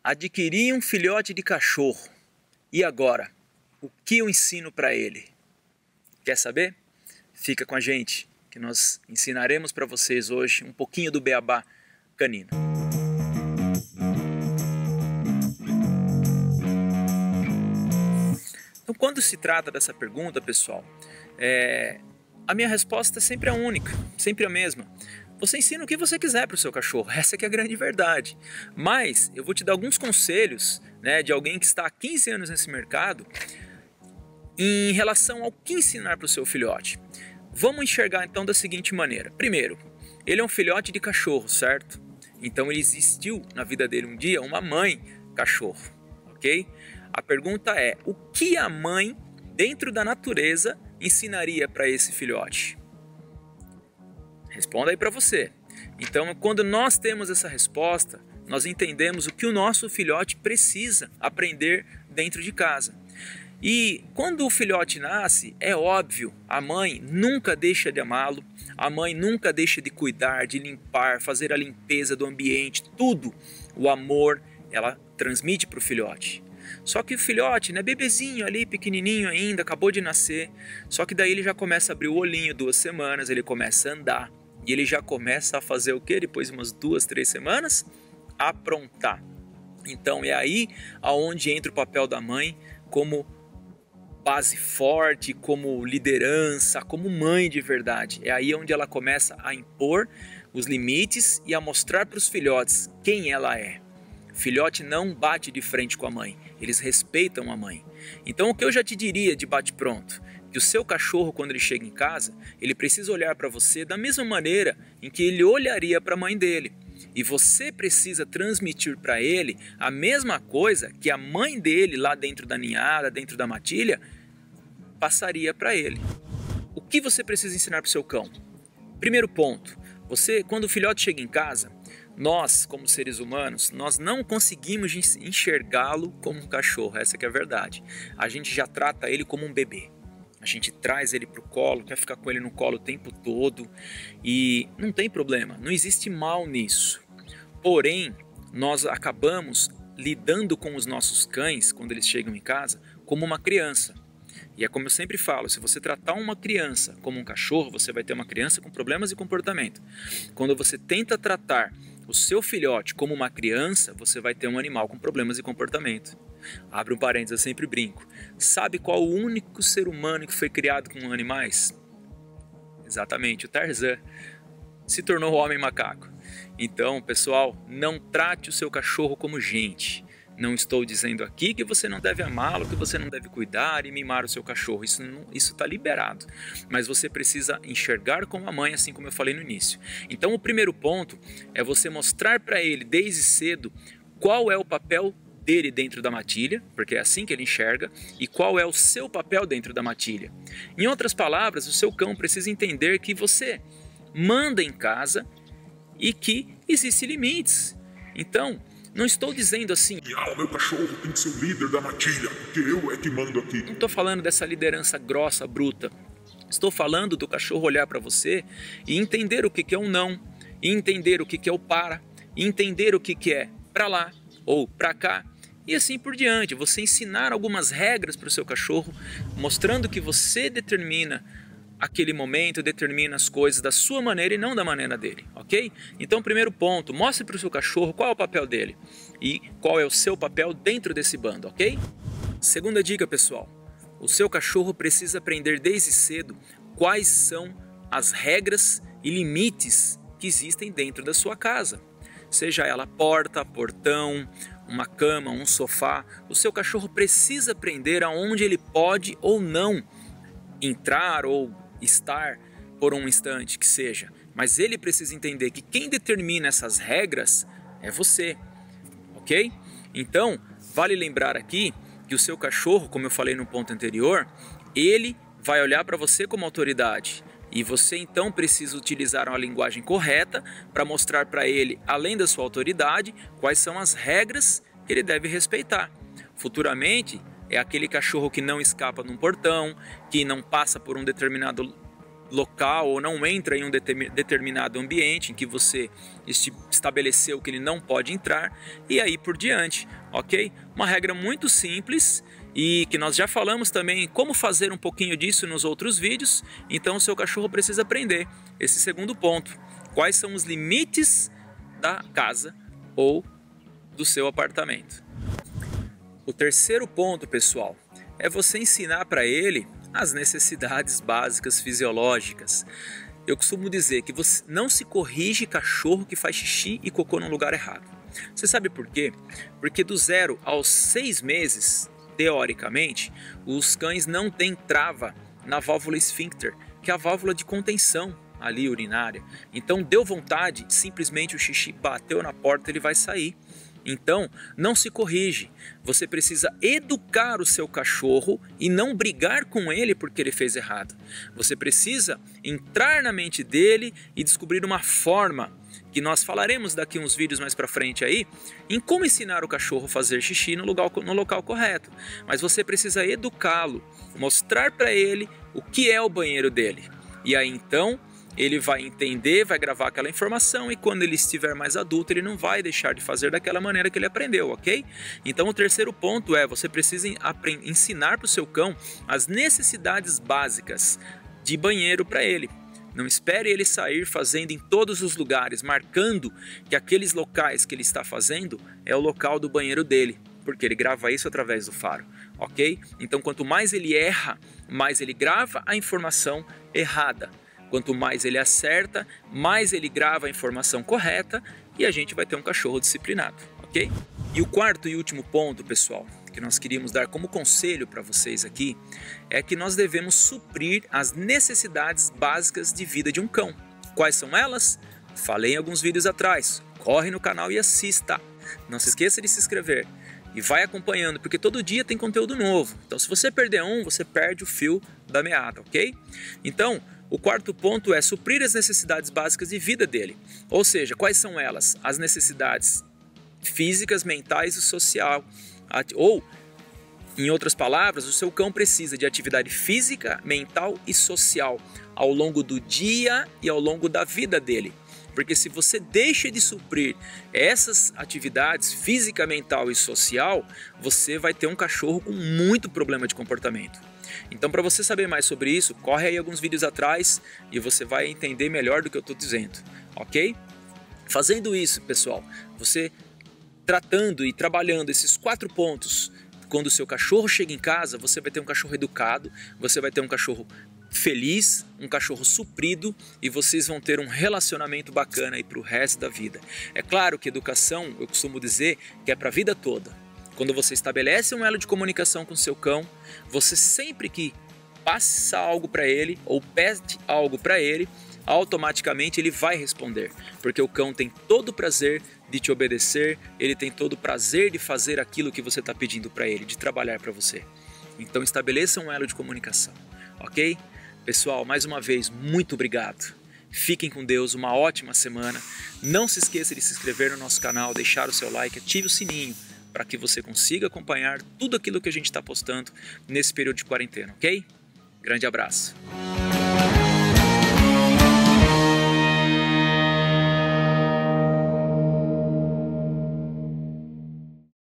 Adquiri um filhote de cachorro. E agora? O que eu ensino para ele? Quer saber? Fica com a gente, que nós ensinaremos para vocês hoje um pouquinho do beabá canino. Então, quando se trata dessa pergunta, pessoal, a minha resposta é sempre a única, sempre a mesma. Você ensina o que você quiser para o seu cachorro, essa que é a grande verdade. Mas eu vou te dar alguns conselhos, né, de alguém que está há 15 anos nesse mercado em relação ao que ensinar para o seu filhote. Vamos enxergar então da seguinte maneira. Primeiro, ele é um filhote de cachorro, certo? Então ele existiu na vida dele um dia uma mãe cachorro, ok? A pergunta é, o que a mãe, dentro da natureza, ensinaria para esse filhote? Responda aí para você. Então, quando nós temos essa resposta, nós entendemos o que o nosso filhote precisa aprender dentro de casa. E quando o filhote nasce, é óbvio, a mãe nunca deixa de amá-lo, a mãe nunca deixa de cuidar, de limpar, fazer a limpeza do ambiente, tudo. O amor, ela transmite para o filhote. Só que o filhote, né, bebezinho ali, pequenininho ainda, acabou de nascer, só que daí ele já começa a abrir o olhinho, 2 semanas, ele começa a andar. E ele já começa a fazer o quê? Depois de umas 2, 3 semanas? Aprontar. Então é aí aonde entra o papel da mãe como base forte, como liderança, como mãe de verdade. É aí onde ela começa a impor os limites e a mostrar para os filhotes quem ela é. O filhote não bate de frente com a mãe, eles respeitam a mãe. Então o que eu já te diria de bate-pronto? Que o seu cachorro, quando ele chega em casa, ele precisa olhar para você da mesma maneira em que ele olharia para a mãe dele. E você precisa transmitir para ele a mesma coisa que a mãe dele, lá dentro da ninhada, dentro da matilha, passaria para ele. O que você precisa ensinar para o seu cão? Primeiro ponto, quando o filhote chega em casa, nós, como seres humanos, nós não conseguimos enxergá-lo como um cachorro, essa que é a verdade. A gente já trata ele como um bebê. A gente traz ele para o colo, quer ficar com ele no colo o tempo todo e não tem problema, não existe mal nisso. Porém, nós acabamos lidando com os nossos cães, quando eles chegam em casa, como uma criança. E é como eu sempre falo, se você tratar uma criança como um cachorro, você vai ter uma criança com problemas de comportamento. Quando você tenta tratar o seu filhote como uma criança, você vai ter um animal com problemas de comportamento. Abre um parênteses, eu sempre brinco. Sabe qual o único ser humano que foi criado com animais? Exatamente, o Tarzan. Se tornou o homem macaco. Então, pessoal, não trate o seu cachorro como gente. Não estou dizendo aqui que você não deve amá-lo, que você não deve cuidar e mimar o seu cachorro. Isso está liberado. Mas você precisa enxergar como a mãe, assim como eu falei no início. Então, o primeiro ponto é você mostrar para ele desde cedo qual é o papel dele dentro da matilha, porque é assim que ele enxerga, e qual é o seu papel dentro da matilha. Em outras palavras, o seu cão precisa entender que você manda em casa e que existem limites. Então, não estou dizendo assim, o meu cachorro tem que ser o líder da matilha, porque eu é que mando aqui. Não estou falando dessa liderança grossa, bruta. Estou falando do cachorro olhar para você e entender o que é um não, e entender o que é o para, e entender o que é para lá ou para cá. E assim por diante, você ensinar algumas regras para o seu cachorro, mostrando que você determina aquele momento, determina as coisas da sua maneira e não da maneira dele, ok? Então, primeiro ponto, mostre para o seu cachorro qual é o papel dele e qual é o seu papel dentro desse bando, ok? Segunda dica, pessoal, o seu cachorro precisa aprender desde cedo quais são as regras e limites que existem dentro da sua casa. Seja ela porta, portão, uma cama, um sofá, o seu cachorro precisa aprender aonde ele pode ou não entrar ou estar por um instante que seja. Mas ele precisa entender que quem determina essas regras é você, ok? Então, vale lembrar aqui que o seu cachorro, como eu falei no ponto anterior, ele vai olhar para você como autoridade. E você então precisa utilizar uma linguagem correta para mostrar para ele, além da sua autoridade, quais são as regras que ele deve respeitar. Futuramente, é aquele cachorro que não escapa num portão, que não passa por um determinado local ou não entra em um determinado ambiente em que você estabeleceu que ele não pode entrar, e aí por diante, ok? Uma regra muito simples e que nós já falamos também como fazer um pouquinho disso nos outros vídeos. Então o seu cachorro precisa aprender esse segundo ponto: quais são os limites da casa ou do seu apartamento. O terceiro ponto, pessoal, é você ensinar para ele as necessidades básicas fisiológicas. Eu costumo dizer que você não se corrige cachorro que faz xixi e cocô no lugar errado. Você sabe por quê? Porque do 0 aos 6 meses, teoricamente, os cães não têm trava na válvula esfíncter, que é a válvula de contenção ali urinária. Então deu vontade, simplesmente o xixi bateu na porta, ele vai sair. Então, não se corrige. Você precisa educar o seu cachorro e não brigar com ele porque ele fez errado. Você precisa entrar na mente dele e descobrir uma forma, que nós falaremos daqui uns vídeos mais pra frente aí, em como ensinar o cachorro a fazer xixi no local correto. Mas você precisa educá-lo, mostrar para ele o que é o banheiro dele. E aí então ele vai entender, vai gravar aquela informação, e quando ele estiver mais adulto, ele não vai deixar de fazer daquela maneira que ele aprendeu, ok? Então o terceiro ponto é, você precisa ensinar para o seu cão as necessidades básicas de banheiro para ele. Não espere ele sair fazendo em todos os lugares, marcando que aqueles locais que ele está fazendo é o local do banheiro dele, porque ele grava isso através do faro, ok? Então quanto mais ele erra, mais ele grava a informação errada. Quanto mais ele acerta, mais ele grava a informação correta e a gente vai ter um cachorro disciplinado, ok? E o quarto e último ponto, pessoal, que nós queríamos dar como conselho para vocês aqui, é que nós devemos suprir as necessidades básicas de vida de um cão. Quais são elas? Falei em alguns vídeos atrás. Corre no canal e assista. Não se esqueça de se inscrever. E vai acompanhando, porque todo dia tem conteúdo novo. Então se você perder um, você perde o fio da meada, ok? Então, o quarto ponto é suprir as necessidades básicas de vida dele. Ou seja, quais são elas? As necessidades físicas, mentais e social. Ou, em outras palavras, o seu cão precisa de atividade física, mental e social ao longo do dia e ao longo da vida dele. Porque se você deixa de suprir essas atividades física, mental e social, você vai ter um cachorro com muito problema de comportamento. Então, para você saber mais sobre isso, corre aí alguns vídeos atrás e você vai entender melhor do que eu estou dizendo, ok? Fazendo isso, pessoal, você tratando e trabalhando esses 4 pontos, quando o seu cachorro chega em casa, você vai ter um cachorro educado, você vai ter um cachorro feliz, um cachorro suprido, e vocês vão ter um relacionamento bacana aí para o resto da vida. É claro que educação, eu costumo dizer, que é para a vida toda. Quando você estabelece um elo de comunicação com o seu cão, você sempre que passa algo para ele ou pede algo para ele, automaticamente ele vai responder, porque o cão tem todo o prazer de te obedecer, ele tem todo o prazer de fazer aquilo que você está pedindo para ele, de trabalhar para você. Então estabeleça um elo de comunicação, ok? Pessoal, mais uma vez, muito obrigado. Fiquem com Deus, uma ótima semana. Não se esqueça de se inscrever no nosso canal, deixar o seu like, ative o sininho para que você consiga acompanhar tudo aquilo que a gente está postando nesse período de quarentena, ok? Grande abraço!